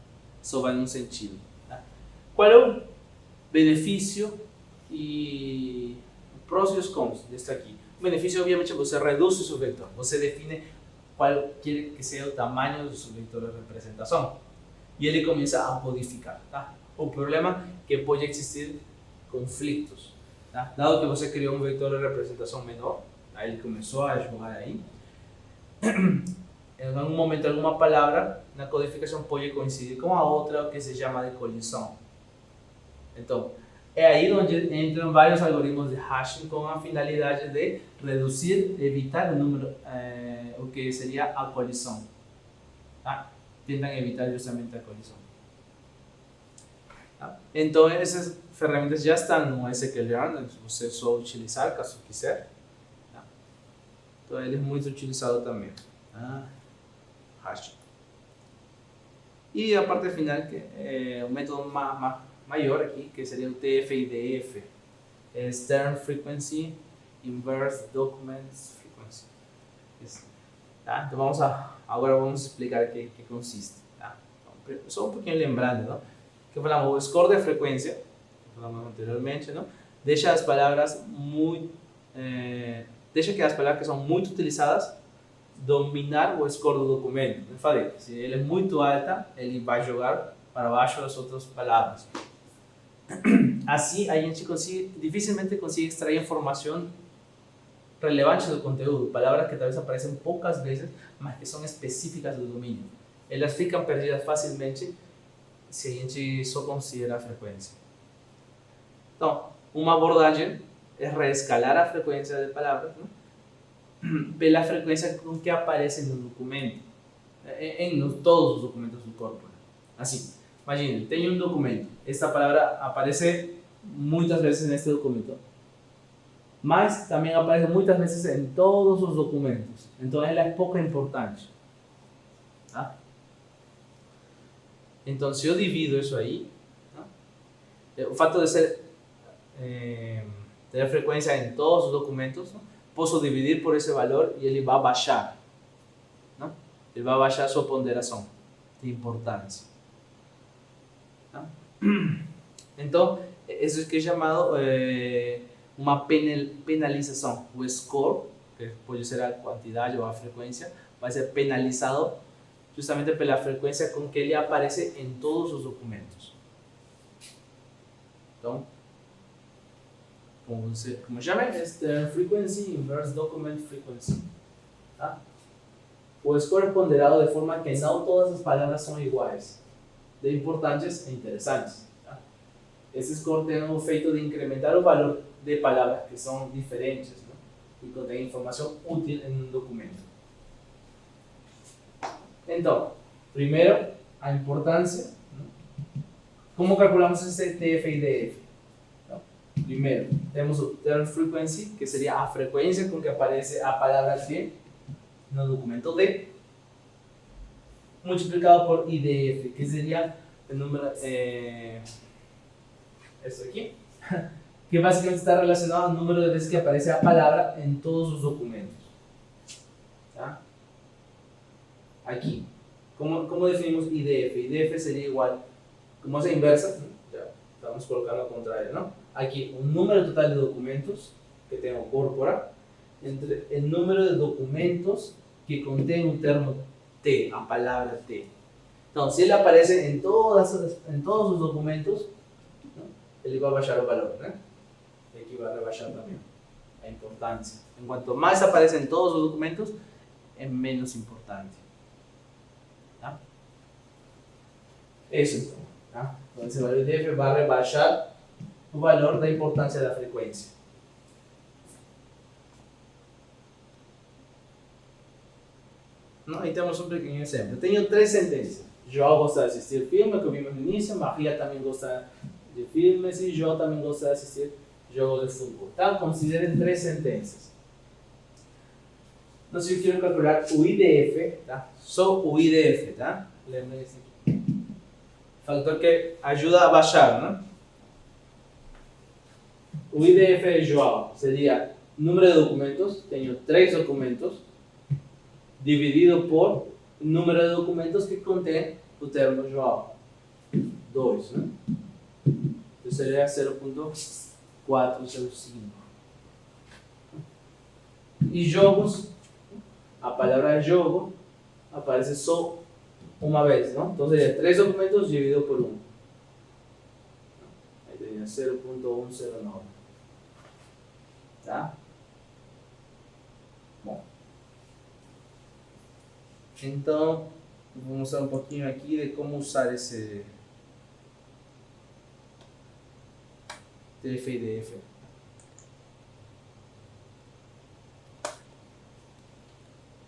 Só vai num sentido, tá? Qual é o benefício e prós e os cons deste aqui? O benefício, obviamente, você reduz o seu vector, você define qual quer que seja o tamanho do seu vector de representação e ele começa a modificar, tá? O problema é que pode existir conflitos, tá? Dado que você criou um vector de representação menor, aí ele começou a jogar aí, em algum momento alguma palavra na codificação pode coincidir com a outra, o que se chama de colisão. Então, é aí onde entram vários algoritmos de hashing com a finalidade de reduzir, evitar o número, o que seria a colisão, tá? Tentam evitar justamente a colisão. Tá? Então, essas ferramentas já estão no scikit-learn, você só utilizar caso quiser, tá? Então ele é muito utilizado também, hashing. E a parte final, que é o método maior aqui, que seria o TF-IDF, External Frequency Inverse Document Frequency. Isso, tá? Então agora vamos explicar o que consiste, tá? Então, só um pouquinho lembrando, não? Que falamos, o score de frequência, que falamos anteriormente, não? Deixa as palavras deixa que as palavras que são muito utilizadas dominar o score do documento. Eu falei, se ele é muito alta, ele vai jogar para baixo as outras palavras. Assim, a gente dificilmente consegue extrair informação relevante do conteúdo, palavras que talvez aparecem poucas vezes, mas que são específicas do domínio. Elas ficam perdidas facilmente se a gente só considera a frequência. Então, uma abordagem é reescalar a frequência de palavras, né, pela frequência com que aparece no documento, em todos os documentos do corpo. Assim, imagine, tem um documento, esta palavra aparece muitas vezes neste documento, mas também aparece muitas vezes em todos os documentos, então ela é pouco importante, tá? Então, se eu divido isso aí, né, o fato de ter frequência em todos os documentos, né, posso dividir por esse valor e ele vai baixar, né? Ele vai baixar sua ponderação de importância. Né? Então, isso que é chamado uma penalização. O score, que pode ser a quantidade ou a frequência, vai ser penalizado justamente pela frequência com que ele aparece em todos os documentos. Então, como chama? É Frequency Inverse Document Frequency. Tá? O score é ponderado de forma que não todas as palavras são iguais, de importantes e interessantes. Tá? Esse score tem o efeito de incrementar o valor de palavras que são diferentes, né, e contém informação útil em um documento. Então, primeiro, a importância. Como calculamos esse TF-IDF? Então, primeiro, temos o term frequency, que seria a frequência com que aparece a palavra T no documento D, multiplicado por IDF, que seria o número, isso aqui, que basicamente está relacionado ao número de vezes que aparece a palavra em todos os documentos. Tá? Aqui, como definimos IDF? IDF seria igual, como é inversa, já estamos colocando ao contrário, não? Aqui, o número total de documentos que tem o corpora, entre o número de documentos que contém o termo T, a palavra T. Entonces, si él aparece en todos sus documentos, ¿no? Él va a bajar el valor, ¿no? Y aquí va a rebajar también la importancia. En cuanto más aparece en todos los documentos, es menos importante. ¿No? Eso es todo. ¿No? Entonces el valor de f va a rebajar el valor de importancia de la frecuencia. ¿No? Ahí tenemos un pequeño ejemplo. Tengo 3 sentencias. João gosta de assistir filme, que vimos no início. Maria também gosta de filmes. E João também gosta de assistir jogos de futebol. Tá? Considerem 3 sentencias. Entonces yo quiero calcular u i de f, ¿tá? Só u i de f, ¿tá? Lembrem esse aqui. Factor que ajuda a baixar, ¿no? O i de f de João sería número de documentos. Tengo 3 documentos dividido por número de documentos que contém o termo João. 2, ¿no? Entonces sería 0.405. Y jogos, a palabra jogo aparece só uma vez, ¿no? Entonces sería 3 documentos dividido por 1. Ahí tenía 0.109. ¿Tá? Bom. Então, vou mostrar um pouquinho aqui de como usar esse TF-IDF.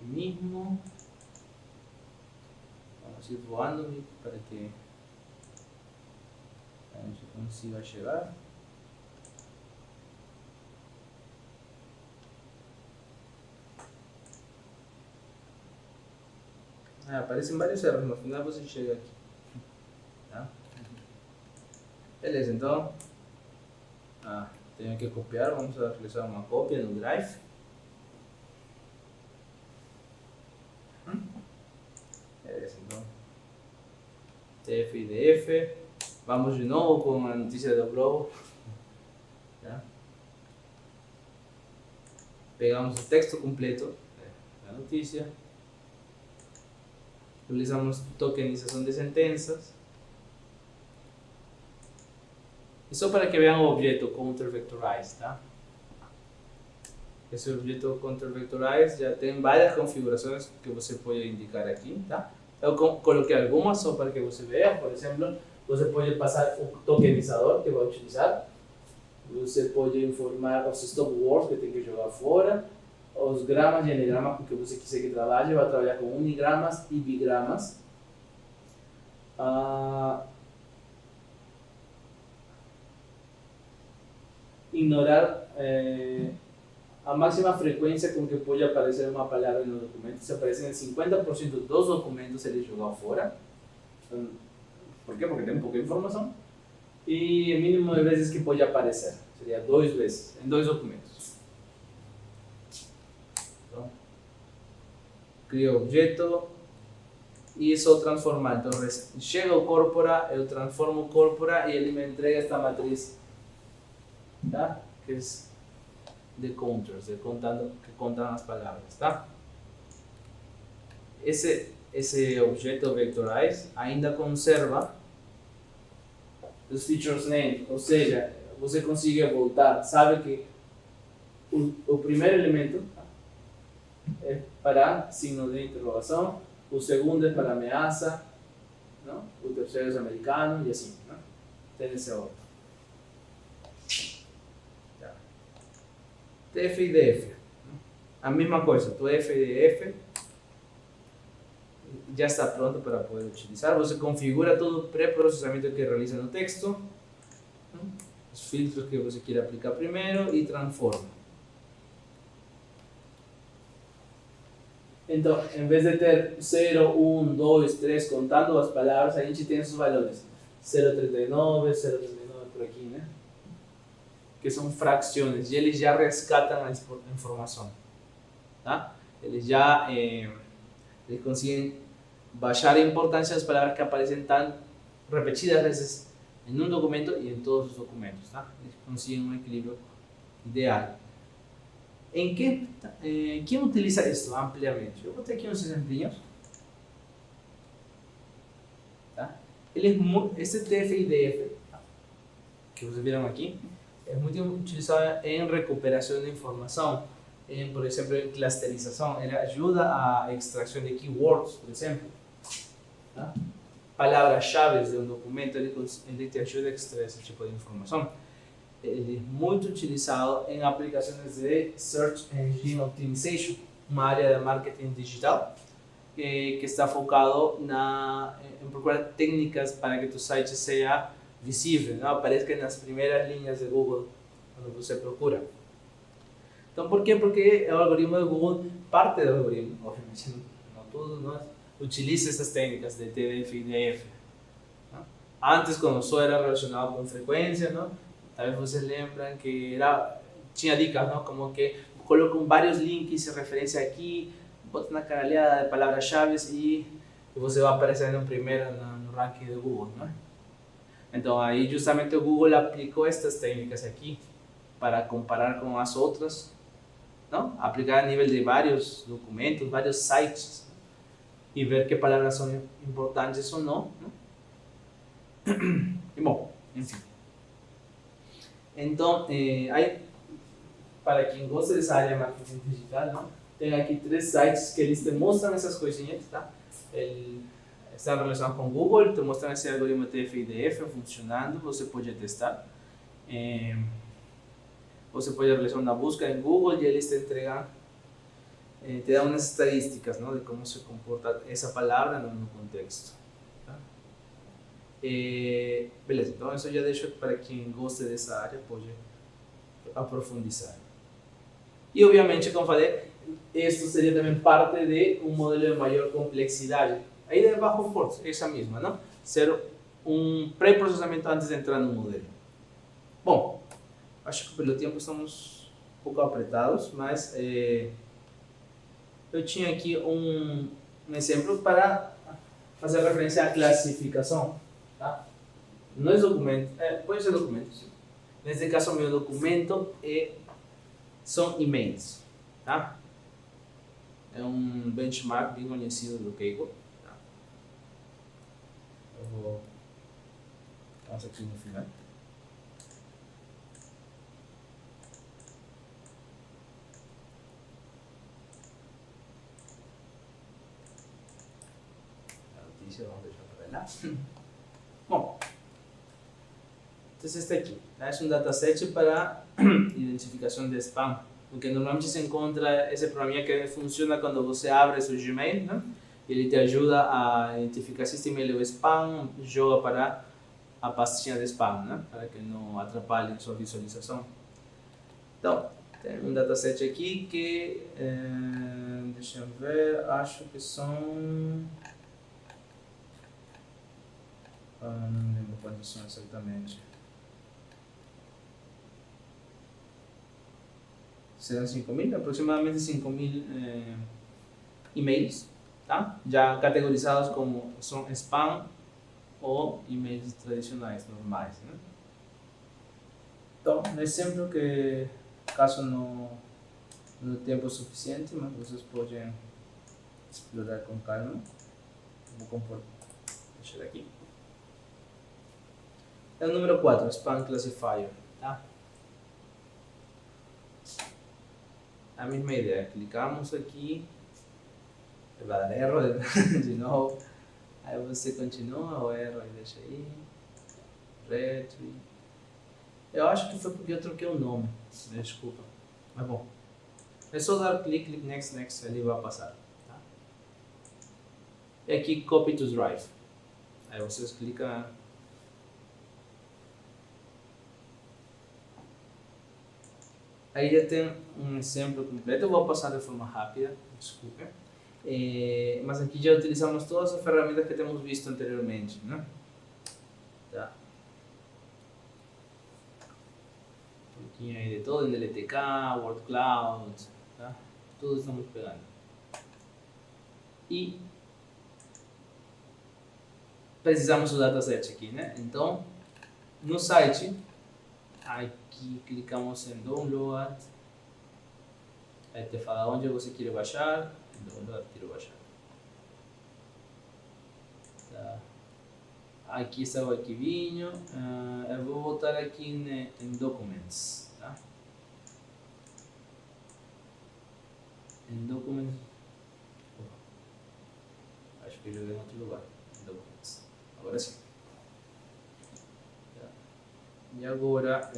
Mismo. Vamos ir voando para que a gente consiga chegar. Aparecem vários erros, no final você chega aqui. Tá? Beleza, então tenho que copiar, vamos realizar uma cópia no Drive. Beleza, então TF-IDF, vamos de novo com a notícia do Globo. Tá? Pegamos o texto completo da notícia. Utilizamos tokenización de sentencias. Y solo para que vean el objeto counter-vectorize, ¿tá? Ese objeto counter-vectorize ya tiene varias configuraciones que você puede indicar aquí, ¿tá? Eu coloquei algumas só para que você vea. Por ejemplo, você puede pasar un tokenizador que va a utilizar. Você puede informar los stop words que tiene que jogar fora. Os gramas e anigramas com que você quiser que trabalhe, vai trabalhar com unigramas e bigramas. Ignorar a máxima frequência com que pode aparecer uma palavra no documento. Se aparece em 50% dos documentos, ele joga fora. Por quê? Porque tem pouca informação. E o mínimo de vezes que pode aparecer seria 2 vezes, em 2 documentos. Crio objeto e só transformar. Então, chega o corpora, eu transformo o corpora e ele me entrega esta matriz, tá? Que é de counters, que contam as palavras, tá? Esse objeto vectorize ainda conserva os features names, ou seja, você consegue voltar, sabe que o primeiro elemento é para signo de interrogação, o segundo é para ameaça, não? O terceiro é americano e assim, não? Tem esse outro. Tá. TF-IDF, a mesma coisa, tu TF-IDF já está pronto para poder utilizar. Você configura todo o pré-processamento que realiza no texto, os filtros que você quer aplicar primeiro e transforma. Então, em vez de ter 0, 1, 2, 3 contando as palavras, a gente tem esses valores 0,39, 0,39 por aqui, né? Que são frações e eles já resgatam a informação, tá? Eles já eles conseguem baixar a importância das palavras que aparecem tão repetidas vezes em um documento e em todos os documentos, tá? Eles conseguem um equilíbrio ideal. ¿Quién utiliza esto ampliamente? Yo boté aquí unos exemplinhos. Este TF-IDF, que ustedes vieron aquí, es muy utilizado en recuperación de información, por ejemplo, en clusterización. Él ayuda a extracción de keywords, por ejemplo. ¿No? Palabras llaves de un documento, él te ayuda a extraer ese tipo de información. Él es muy utilizado en aplicaciones de Search Engine Optimization, una área de marketing digital que está enfocado en procurar técnicas para que tu site sea visible, ¿no? Aparezca en las primeras líneas de Google cuando se procura. Entonces, ¿por qué? Porque el algoritmo de Google, parte del algoritmo, obviamente no todo, ¿no? Utiliza estas técnicas de TDF y DF. ¿No? Antes, cuando eso era relacionado con frecuencia, ¿no? Tal vez ustedes lembran que tinha dicas, ¿no? Como que coloco varios links y se referencia aquí, bota una caraleada de palabras llaves y você va a aparecer en primero en el ranking de Google, ¿no? Entonces ahí justamente Google aplicó estas técnicas aquí para comparar con las otras, ¿no? Aplicar a nivel de varios documentos, varios sites, ¿no? Y ver qué palabras son importantes o no, ¿no? Y bueno, en fin. Entonces, para quien goste de esa área de marketing digital, ¿no? Tengo aquí 3 sites que eles te muestran esas coisinhas, tá? Están relacionados con Google, te muestran ese algoritmo TF-IDF funcionando, você pode testar. Você pode realizar una búsqueda en Google y eles te entregan, te dan unas estadísticas, ¿no? De cómo se comporta esa palabra en un contexto. Tá? Beleza, então isso já deixo para quem gosta dessa área, pode aprofundizar. Y obviamente, como falei, esto sería también parte de un modelo de mayor complejidad. Ahí de bajo force, esa misma, ¿no? Ser un pré-procesamiento antes de entrar en un modelo. Bom, acho que pelo tempo estamos um pouco apretados, mas eu tinha aqui um exemplo para fazer referência à classificação, tá? Nos documentos, pode ser documentos, sim. Nesse caso, o meu documento são e-mails, tá? É um benchmark bem conhecido do Kaggle. Tá? Eu vou passar aqui no final. A notícia vamos deixar para lá. Bom, entonces este aqui es un dataset para identificación de spam, porque normalmente se encontra ese programa que funciona cuando você abre su Gmail, ¿no? Y él te ayuda a identificar si este email es spam, joga para a pastinha de spam, ¿no? Para que no atrapalhe su visualización. Então, tem um dataset aqui que, deixa eu ver, acho que são, não lembro quantos são exatamente. Serão 5.000, aproximadamente 5.000 e-mails, tá? Já categorizados como são spam ou e-mails tradicionais, normais, né? Então, um exemplo que, caso não dê tempo suficiente, mas vocês podem explorar com calma. Vou deixar aqui. É o número 4, Spam Classifier, tá? A mesma ideia, clicamos aqui, vai dar erro de novo, aí você continua o erro e deixa aí, retro. Eu acho que foi porque eu troquei o nome, desculpa, mas bom, é só dar clique, next, ele vai passar. Tá? E aqui copy to drive, aí vocês clicam. Aí já tem um exemplo completo, eu vou passar de forma rápida, desculpe. Mas aqui já utilizamos todas as ferramentas que temos visto anteriormente, né? Tá. Um pouquinho aí de todo, LTK, Word Cloud, tá? Tudo estamos pegando. E precisamos do dataset aqui, né? Então, no site, aqui clicamos em Download, aí te fala onde você quer baixar, Download, quero baixar. Tá. aqui está o arquivinho. Eu vou voltar aqui em Documents. Tá? Em Documents. Acho que eu joguei em outro lugar. Em Documents. Agora sim. Tá. E agora.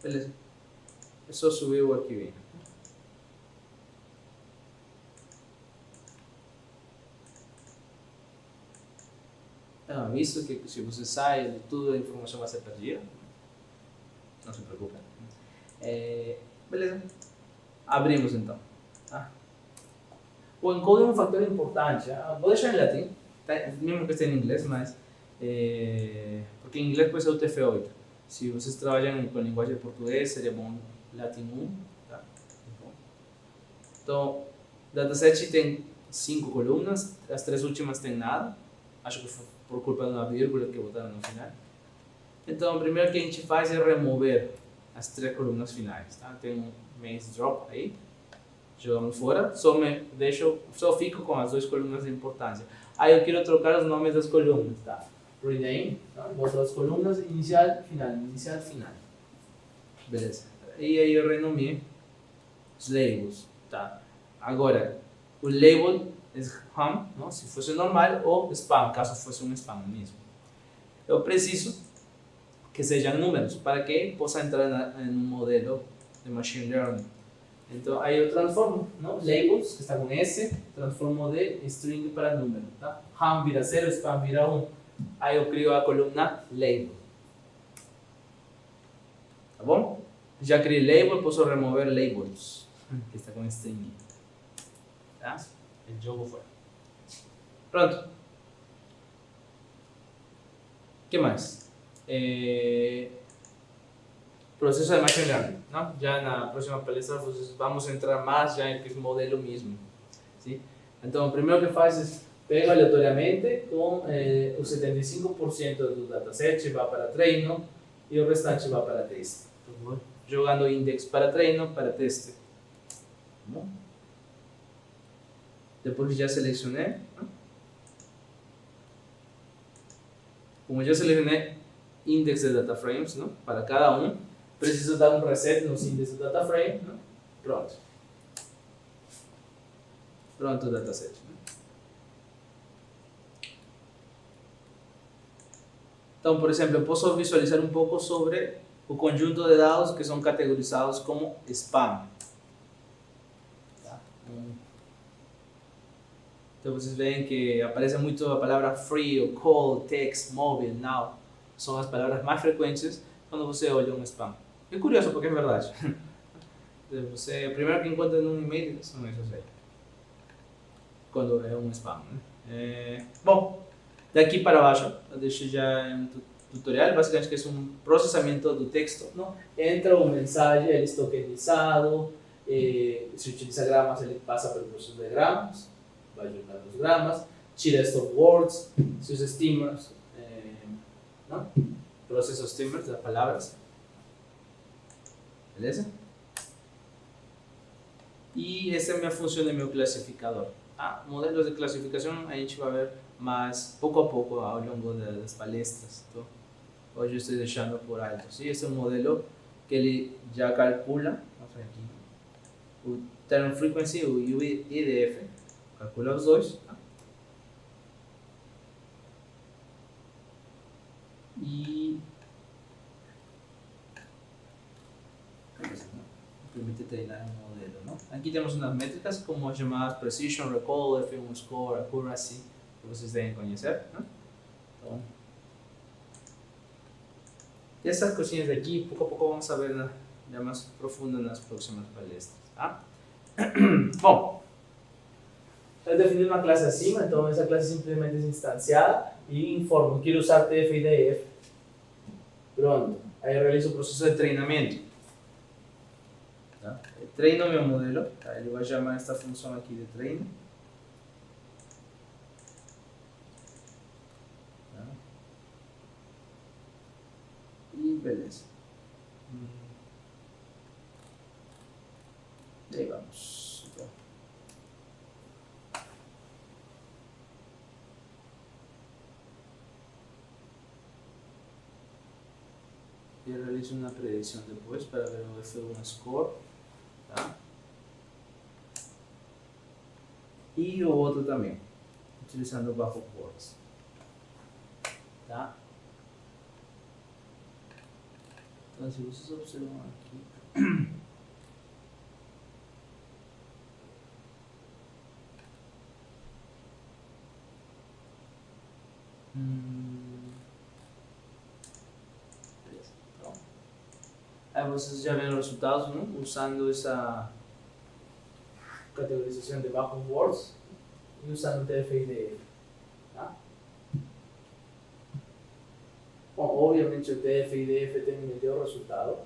Beleza. É só subir o arquivinho. Visto que se você sai, toda a informação vai ser perdida. Não se preocupe. Beleza. Abrimos então. Tá? O encode é um fator importante. Vou deixar em latim, tá? Mesmo que esteja em inglês, mas porque em inglês pode ser o TF8. Se vocês trabalham com linguagem português, seria bom latim 1. Tá? Então, o dataset tem 5 colunas, as 3 últimas tem nada. Acho que foi por culpa de uma vírgula que botaram no final. Então, o primeiro que a gente faz é remover as 3 colunas finais. Tá? Tem um mains drop aí. Jogamos fora, só fico com as 2 colunas de importância. Aí eu quero trocar os nomes das colunas, tá? Rename, tá? Boto as colunas, inicial, final. Beleza. E aí eu renomeei os labels, tá? Agora, o label é home, não? Se fosse normal, ou spam, caso fosse um spam mesmo. Eu preciso que sejam números, para que possa entrar em um modelo de machine learning. Então, aí eu transformo, não? Labels, que está com S, transformo de string para número, tá? Ham vira 0, spam vira 1. Aí eu crio a coluna label. Tá bom? Já criei label, posso remover labels, que está com string. Tá? Eu jogo fora. Pronto. O que mais? Processo de machine learning, não? Já na próxima palestra vamos entrar mais já em que modelo mesmo, sim? Então, o primeiro que faz é pega aleatoriamente com o 75% do dataset vai para treino e o restante vai para teste. Jogando index para treino, para teste. Bom? Depois que já selecionei, como já selecionei index de data frames, não? Para cada um, preciso dar um reset nos índices do data frame, não? Pronto. Pronto o dataset. Então, por exemplo, eu posso visualizar um pouco sobre o conjunto de dados que são categorizados como spam. Tá? Então, vocês veem que aparece muito a palavra free, call, text, mobile, now. São as palavras mais frequentes quando você olha um spam. É curioso porque é verdade. Você, o primeiro que encontra num e-mail são essas aí. Quando é um spam. Né? Bom, daqui para baixo, eu deixei já um tutorial, basicamente que é um processamento do texto. Não? Entra uma mensagem, ele é tokenizado, se utiliza gramas, ele passa pelo processo de gramas, vai juntar os gramas, tira stop words, se usa steamers, não? Processa os steamers das palavras. Beleza? E essa é a minha função do meu classificador. Modelos de classificação a gente vai ver mais pouco a pouco ao longo das palestras. Então, hoje eu estou deixando por alto. Esse é um modelo que ele já calcula, aqui, o term frequency, o IDF, calcula os dois. Tá? E permite treinar um modelo. Não? Aqui temos umas métricas como as chamadas Precision, Recall, F1 Score, Accuracy, que vocês devem conhecer. Não? Então, essas coisinhas aqui, pouco a pouco vamos saber já mais profundo nas próximas palestras. Tá? Bom, eu defini uma classe acima, então essa classe simplesmente é instanciada e informo, quero usar TF e DF. Pronto, aí eu realizo o processo de treinamento. Tá? Treino meu modelo, tá? Ele vai chamar esta função aqui de treino. Tá? E beleza. E aí vamos. Então. e realizo uma predição depois para ver o F1 Score, tá? E o outro também, utilizando o Backwords, tá? Então, se vocês observam aqui, então, aí vocês já viram os resultados, não? Usando essa categorização de Backwords e usando o TF-IDF, tá? Bom, obviamente o TF-IDF tem um melhor resultado.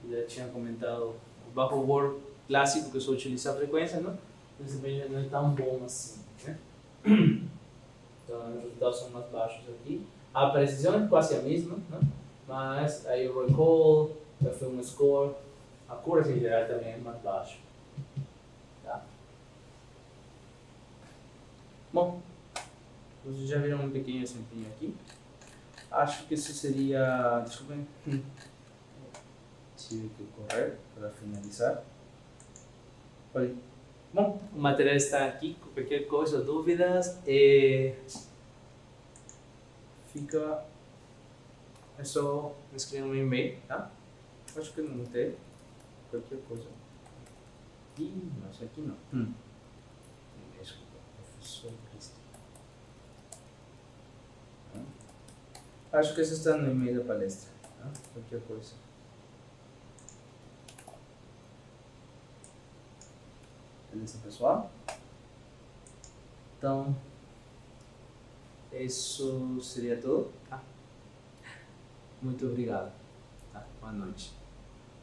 Já tinha comentado o Backward clássico que só utiliza a frequência, não? O desempenho não é tão bom assim, né? Então os resultados são mais baixos aqui. A precisão é quase a mesma, né? Mas aí o recall, o film score, a accuracy em geral também é mais baixo. Tá? Bom, vocês já viram um pequeno desempenho aqui. Acho que esse seria. Desculpem. Tive que correr para finalizar. Olha. Bom, o material está aqui. Qualquer coisa, dúvidas, fica. É só escrever um e-mail, tá? Acho que não tem. Qualquer coisa. Ih, mas aqui não. Desculpa, professor Cristian. Acho que isso está no e-mail da palestra, tá? Qualquer coisa. Beleza, pessoal? Então, isso seria tudo, tá? Muito obrigado. Tá? Boa noite.